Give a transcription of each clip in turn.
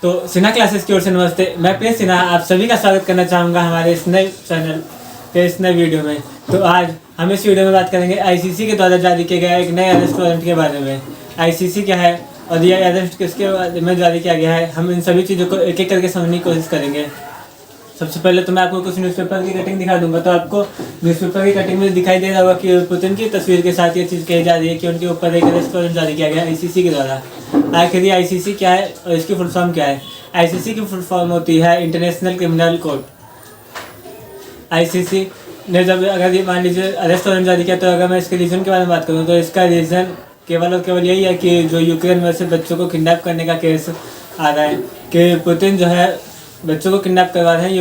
तो सिन्हा क्लासेस की ओर से नमस्ते। मैं प्रिंस सिन्हा आप सभी का स्वागत करना चाहूँगा हमारे इस नए चैनल के इस नए वीडियो में। तो आज हम इस वीडियो में बात करेंगे आईसीसी के द्वारा जारी किया गया एक नए अरेस्ट वारंट के बारे में। आईसीसी क्या है और ये अरेस्ट किसके बारे में जारी किया गया है, हम इन सभी चीज़ों को एक एक करके समझने की कोशिश करेंगे। सबसे पहले तो मैं आपको कुछ न्यूज़पेपर की कटिंग दिखा दूंगा। तो आपको न्यूज़पेपर की कटिंग में दिखाई दे रहा होगा कि पुतिन की तस्वीर के साथ ये चीज़ कही जा रही है कि उनके ऊपर एक अरेस्ट वारंट जारी किया गया आईसीसी के द्वारा। आखिर ये आईसीसी क्या है और इसकी फुल फॉर्म क्या है? आईसीसी की फुल फॉर्म होती है इंटरनेशनल क्रिमिनल कोर्ट। आईसीसी ने जब अगर ये मान लीजिए अरेस्ट वारंट जारी किया, तो अगर मैं इसके रीज़न के बारे में बात करूँ तो इसका रीज़न केवल और केवल यही है कि जो यूक्रेन में से बच्चों को किडनैप करने का केस आ रहा है कि पुतिन जो है बच्चों को किडनैप करवा रहे हैं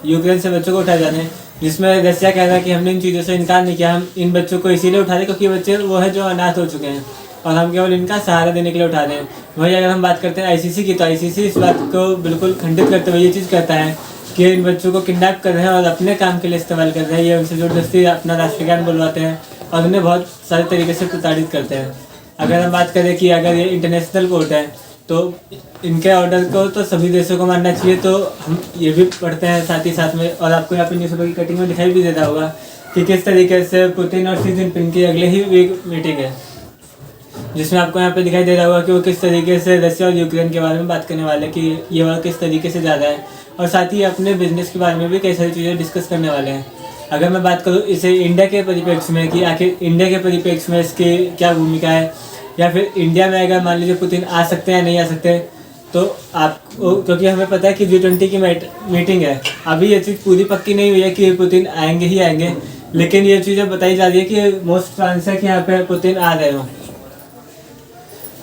यूक्रेन से बच्चों को उठाए जा रहे हैं, जिसमें रशिया कह रहा है कि हमने इन चीज़ों से इनकार नहीं किया, हम इन बच्चों को इसीलिए उठा रहे क्योंकि बच्चे वो है जो अनाथ हो चुके हैं और हम केवल इनका सहारा देने के लिए उठा रहे हैं। वहीं अगर हम बात करते हैं आईसीसी की, तो आईसीसी इस बात को बिल्कुल खंडित करते हुए ये चीज़ कहता है कि इन बच्चों को किडनैप कर रहे हैं और अपने काम के लिए इस्तेमाल कर रहे हैं। ये उनसे ज़बरदस्ती अपना राष्ट्रगान बुलवाते हैं और उन्हें बहुत सारे तरीके से प्रताड़ित करते हैं। अगर हम बात करें कि अगर ये इंटरनेशनल कोर्ट है तो इनके ऑर्डर को तो सभी देशों को मानना चाहिए, तो हम ये भी पढ़ते हैं साथ ही साथ में। और आपको यहाँ पे न्यूज़पेपर की कटिंग में दिखाई भी देता होगा कि किस तरीके से पुतिन और शी जिनपिंग की अगले ही वीक मीटिंग है, जिसमें आपको यहाँ पे दिखाई दे रहा होगा कि वो किस तरीके से रशिया और यूक्रेन के बारे में बात करने वाले हैं कि ये वाला किस तरीके से ज़्यादा है, और साथ ही अपने बिजनेस के बारे में भी कई सारी चीज़ें डिस्कस करने वाले हैं। अगर मैं बात करूँ इसे इंडिया के परिप्रेक्ष्य में कि आखिर इंडिया के परिप्रेक्ष्य में इसकी क्या भूमिका है, या फिर इंडिया में अगर मान लीजिए पुतिन आ सकते हैं या नहीं आ सकते, तो आपको क्योंकि हमें पता है कि G20 की मीटिंग है, अभी ये चीज़ पूरी पक्की नहीं हुई है कि पुतिन आएंगे ही आएंगे, लेकिन ये चीज़ें बताई जा रही है कि मोस्ट चांस है कि यहाँ पे पुतिन आ रहे हो।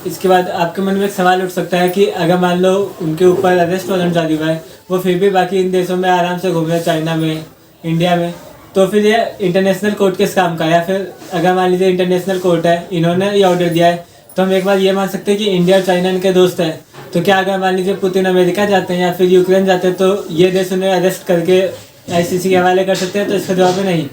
इसके बाद आपके मन में एक सवाल उठ सकता है कि अगर मान लो उनके ऊपर अरेस्ट वारंट जारी हुआ है, वो फिर भी बाकी इन देशों में आराम से घूम रहे हैं, चाइना में, इंडिया में, तो फिर ये इंटरनेशनल कोर्ट किस काम का है? या फिर अगर मान लीजिए इंटरनेशनल कोर्ट है, इन्होंने ये ऑर्डर दिया है, तो हम एक बार ये मान सकते हैं कि इंडिया और चाइना इनके दोस्त हैं, तो क्या अगर मान लीजिए पुतिन अमेरिका जाते हैं या फिर यूक्रेन जाते हैं तो ये देश उन्हें अरेस्ट करके आईसीसी के हवाले कर सकते हैं? तो इसका जवाब है नहीं।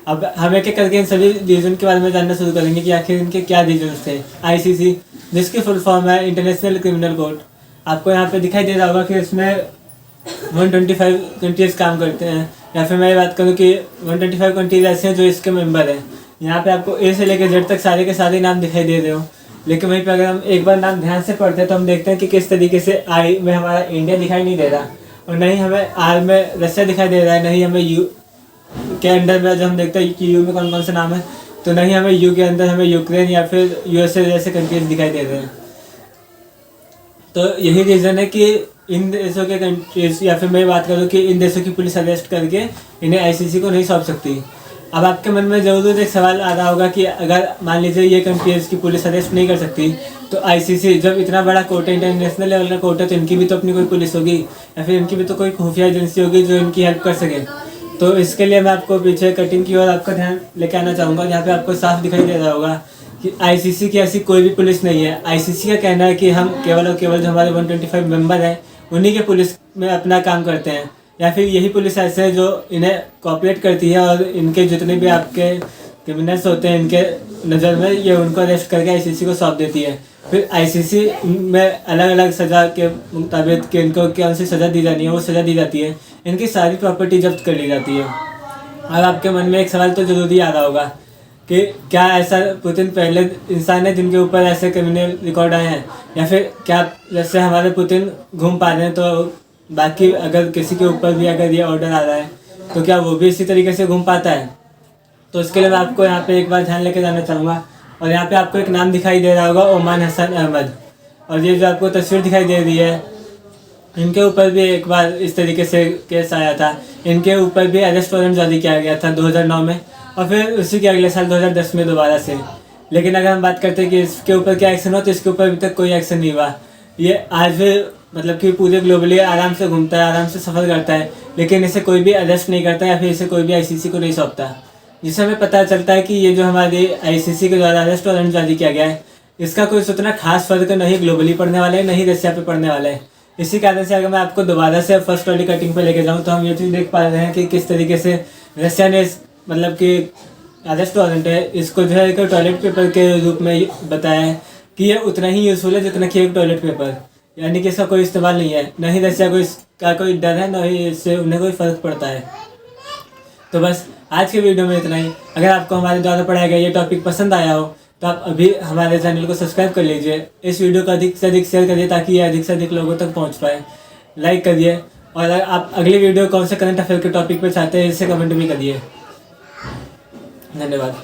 अब हम एक एक करके इन सभी रीजन के बारे में जानना शुरू करेंगे कि आखिर इनके क्या रीजन थे। आईसीसी जिसकी फुल फॉर्म है इंटरनेशनल क्रिमिनल कोर्ट, आपको यहाँ पे दिखाई दे रहा होगा कि इसमें 125 कंट्रीज काम करते हैं, या फिर मैं ये बात करूँ कि 125 कंट्रीज ऐसे हैं जो इसके मेंबर हैं। यहाँ पे आपको ए से लेकर जेड तक सारे के सारे नाम दिखाई दे रहे हो, लेकिन वहीं पे अगर हम एक बार नाम ध्यान से पढ़ते हैं तो हम देखते हैं कि किस तरीके से आई में हमारा इंडिया दिखाई नहीं दे रहा, और नहीं हमें आर में रशिया दिखाई दे रहा है, नहीं हमें यू के अंडर में, जब हम देखते हैं कि यू में कौन कौन से नाम है, तो नहीं हमें यू के अंदर हमें यूक्रेन या फिर यूएसए जैसे कंट्रीज दिखाई दे रहे हैं। तो यही रीज़न है कि इन देशों के कंट्रीज, या फिर मैं बात करूँ कि इन देशों की पुलिस अरेस्ट करके इन्हें आईसीसी को नहीं सौंप सकती। अब आपके मन में ज़रूर एक सवाल आ रहा होगा कि अगर मान लीजिए ये कंट्रीज की पुलिस अरेस्ट नहीं कर सकती, तो आईसीसी जब इतना बड़ा कोर्ट है, इंटरनेशनल लेवल का कोर्ट है, तो इनकी भी तो अपनी कोई पुलिस होगी या फिर इनकी भी तो कोई खुफिया एजेंसी होगी जो इनकी हेल्प कर सके। तो इसके लिए मैं आपको पीछे कटिंग की ओर आपका ध्यान लेके आना चाहूँगा, जहाँ पे आपको साफ दिखाई दे रहा होगा कि आईसीसी की ऐसी कोई भी पुलिस नहीं है। आईसीसी का कहना है कि हम केवल और केवल जो हमारे 125 मेंबर हैं उन्हीं के पुलिस में अपना काम करते हैं, या फिर यही पुलिस ऐसे है जो इन्हें कोऑपरेट करती है और इनके जितने भी आपके क्रिमिनल्स होते हैं इनके नज़र में ये उनको अरेस्ट करके आईसीसी को सौंप देती है। फिर आईसीसी में अलग अलग सज़ा के मुताबिक कि इनको कौन सी सज़ा दी जानी है वो सज़ा दी जाती है, इनकी सारी प्रॉपर्टी जब्त कर ली जाती है। और आपके मन में एक सवाल तो जरूरी आ रहा होगा कि क्या ऐसा पुतिन पहले इंसान है जिनके ऊपर ऐसे क्रिमिनल रिकॉर्ड आए हैं, या फिर क्या जैसे हमारे पुतिन घूम पा रहे हैं तो बाकी अगर किसी के ऊपर भी अगर ये ऑर्डर आ रहा है तो क्या वो भी इसी तरीके से घूम पाता है? तो इसके लिए मैं आपको यहाँ पे एक बार ध्यान लेके जाना चाहूँगा, और यहाँ पे आपको एक नाम दिखाई दे रहा होगा, ओमान हसन अहमद, और ये जो आपको तस्वीर दिखाई दे रही है, इनके ऊपर भी एक बार इस तरीके से केस आया था। इनके ऊपर भी अरेस्ट वारंट जारी किया गया था 2009 में, और फिर उसी के अगले साल 2010 में दोबारा से। लेकिन अगर हम बात करते हैं कि इसके ऊपर क्या एक्शन हो, तो इसके ऊपर अभी तक कोई एक्शन नहीं हुआ। ये आज भी मतलब कि पूरे ग्लोबली आराम से घूमता है, आराम से सफ़र करता है, लेकिन इसे कोई भी अरेस्ट नहीं करता या फिर इसे कोई भी आईसीसी को नहीं सौंपता, जिससे हमें पता चलता है कि ये जो हमारे आईसीसी के द्वारा अरेस्ट वारंट जारी किया गया है इसका कोई उतना खास फर्क नहीं ग्लोबली पड़ने वाला है, नहीं रशिया पे पड़ने वाला है। इसी कारण से अगर मैं आपको दोबारा से फर्स्ट वाली कटिंग पे लेके जाऊँ तो हम ये चीज़ देख पा रहे हैं कि किस तरीके से रशिया ने मतलब कि अरेस्ट वारंट है इसको जो है एक टॉयलेट पेपर के रूप में बताया है कि ये उतना ही यूज़फुल है जितना कि एक टॉयलेट पेपर। यानी कि इसका कोई इस्तेमाल नहीं है, न ही रशिया को इसका कोई डर है, न ही इससे उन्हें कोई फ़र्क पड़ता है। तो बस आज के वीडियो में इतना ही। अगर आपको हमारे द्वारा पढ़ाया गया ये टॉपिक पसंद आया हो तो आप अभी हमारे चैनल को सब्सक्राइब कर लीजिए, इस वीडियो को अधिक से अधिक शेयर करिए ताकि ये अधिक से अधिक लोगों तक पहुंच पाए, लाइक करिए, और अगर आप अगली वीडियो कौन से करंट अफेयर के टॉपिक पर चाहते हैं इसे कमेंट भी करिए। धन्यवाद।